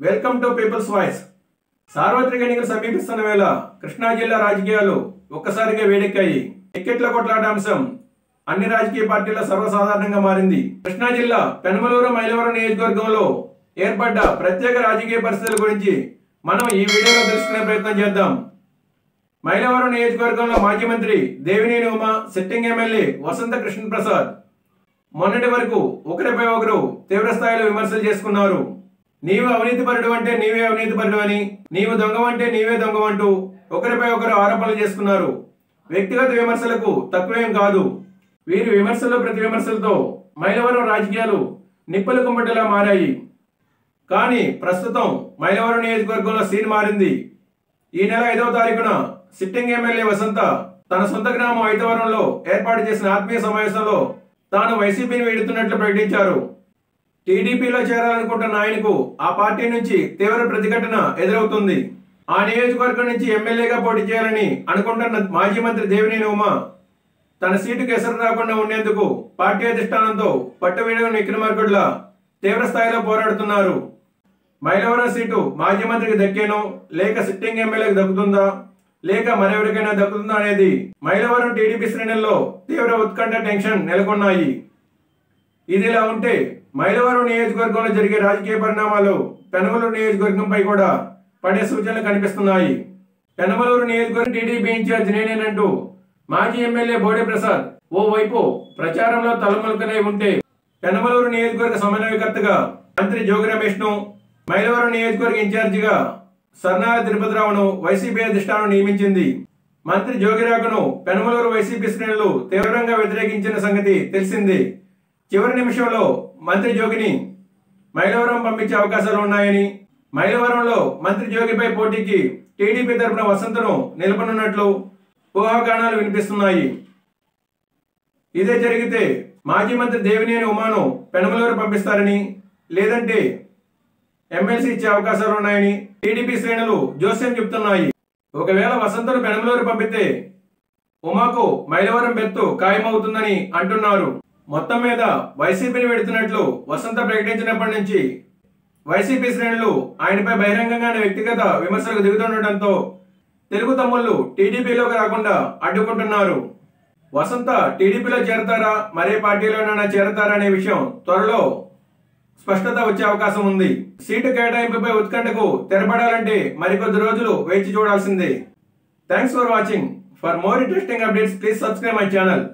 Welcome to peoples voice. సార్వత్రిక ఎన్నికలు సమీపిస్తున్న వేళ కృష్ణా జిల్లా రాజకీయాలు ఒక్కసారిగా వేడెక్కాయి. టికెట్ల కొట్లాట అంశం అన్ని రాజకీయ పార్టీల సర్వసాధారణంగా మారింది. కృష్ణా జిల్లా పెనమలూరు మైలవరం నియోజకవర్గంలో ఏర్పడ్డ ప్రత్యేక రాజకీయ పరిస్థితుల గురించి మనం ఈ వీడియోలో తెలుసుకునే ప్రయత్నం చేద్దాం. మైలవరం నియోజకవర్గంలో మాజీ మంత్రి దేవినేని ఉమ, సిట్టింగ్ ఎమ్మెల్యే వసంత కృష్ణ ప్రసాద్ మొన్నటి వరకు ఒకరిపై ఒకరు తీవ్ర స్థాయిలో విమర్శలు చేసుకున్నారు. నీవు అవినీతిపరుడు అంటే నీవే అవినీతిపరుడు అని, నీవు దొంగవంటే నీవే దొంగవంటూ ఒకరిపై ఒకరు ఆరోపణలు చేసుకున్నారు. వ్యక్తిగత విమర్శలకు తక్కువేం కాదు. వీరి విమర్శలు ప్రతి విమర్శలతో మైలవరం రాజకీయాలు నిప్పుల కుంపటిలా మారాయి. కానీ ప్రస్తుతం మైలవరం నియోజకవర్గంలో సీన్ మారింది. ఈ నెల 5వ తారీఖున సిట్టింగ్ ఎమ్మెల్యే వసంత తన సొంత గ్రామం ఐతవరంలో ఏర్పాటు చేసిన ఆత్మీయ సమావేశంలో తాను వైసీపీని వీడుతున్నట్లు ప్రకటించారు. టీడీపీలో చేరాలనుకుంటున్న ఆయనకు ఆ పార్టీ నుంచి తీవ్ర ప్రతిఘటన ఎదురవుతుంది. ఆ నియోజకవర్గం నుంచి ఎమ్మెల్యేగా పోటీ చేయాలని అనుకుంటున్న మాజీ మంత్రి దేవినేని ఉమ తన సీటుకు ఎసరు రాకుండా ఉండేందుకు పార్టీ అధిష్టానంతో పట్టువీడని విక్రమార్కుడిలా తీవ్ర స్థాయిలో పోరాడుతున్నారు. మైలవరం సీటు మాజీ మంత్రికి దక్కేనో లేక సిట్టింగ్ ఎమ్మెల్యేకి దక్కుతుందా లేక మరెవరికైనా దక్కుతుందా అనేది మైలవరం టీడీపీ శ్రేణుల్లో తీవ్ర ఉత్కంఠ టెన్షన్ నెలకొన్నాయి. ఇదిలా ఉంటే మైలవరం నియోజకవర్గంలో జరిగే రాజకీయ పరిణామాలు పెనమలూరు నియోజకవర్గంపై కూడా పడే సూచనలు కనిపిస్తున్నాయి. పెనమలూరు నియోజకవర్గం టీడీపీ ఇన్ఛార్జ్ నేనేనంటూ మాజీ ఎమ్మెల్యే బోడే ప్రసాద్ ఓవైపు ప్రచారంలో తలమలుకనై ఉంటే, పెనమలూరు నియోజకవర్గ సమన్వయకర్తగా మంత్రి జోగి రమేష్ ను, మైలవరం నియోజకవర్గ ఇన్ఛార్జిగా సర్నాల తిరుపతిరావును వైసీపీ అధిష్టానం నియమించింది. మంత్రి జోగిరాకును పెనమలూరు వైసీపీ శ్రేణులు తీవ్రంగా వ్యతిరేకించిన సంగతి తెలిసింది. చివరి నిమిషంలో మంత్రి జోగిని మైలవరం పంపించే అవకాశాలు ఉన్నాయని, మైలవరంలో మంత్రి జోగిపై పోటీకి టీడీపీ తరపున వసంతను నిలపనున్నట్లు ఊహాగానాలు వినిపిస్తున్నాయి. ఇదే జరిగితే మాజీ మంత్రి దేవినేని ఉమాను పెనమలూరు పంపిస్తారని, లేదంటే ఎమ్మెల్సీ ఇచ్చే అవకాశాలు ఉన్నాయని టీడీపీ శ్రేణులు జోస్యం చెబుతున్నాయి. ఒకవేళ వసంతను పెనమలూరు పంపితే ఉమాకు మైలవరం బెత్తు ఖాయమవుతుందని అంటున్నారు. మొత్తం మీద వైసీపీని వెడుతున్నట్లు వసంత ప్రకటించినప్పటి నుంచి వైసీపీ శ్రేణులు ఆయనపై బహిరంగంగానే వ్యక్తిగత విమర్శలకు దిగుతుండటంతో తెలుగు తమ్ముళ్లు టీడీపీలోకి రాకుండా అడ్డుకుంటున్నారు. వసంత టీడీపీలో చేరతారా, మరే పార్టీలోనైనా చేరతారా అనే విషయం త్వరలో స్పష్టత వచ్చే అవకాశం ఉంది. సీటు కేటాయింపుపై ఉత్కంఠకు తెరపడాలంటే మరికొద్ది రోజులు వేచి చూడాల్సిందే. Thanks for watching. For more interesting updates please subscribe my channel.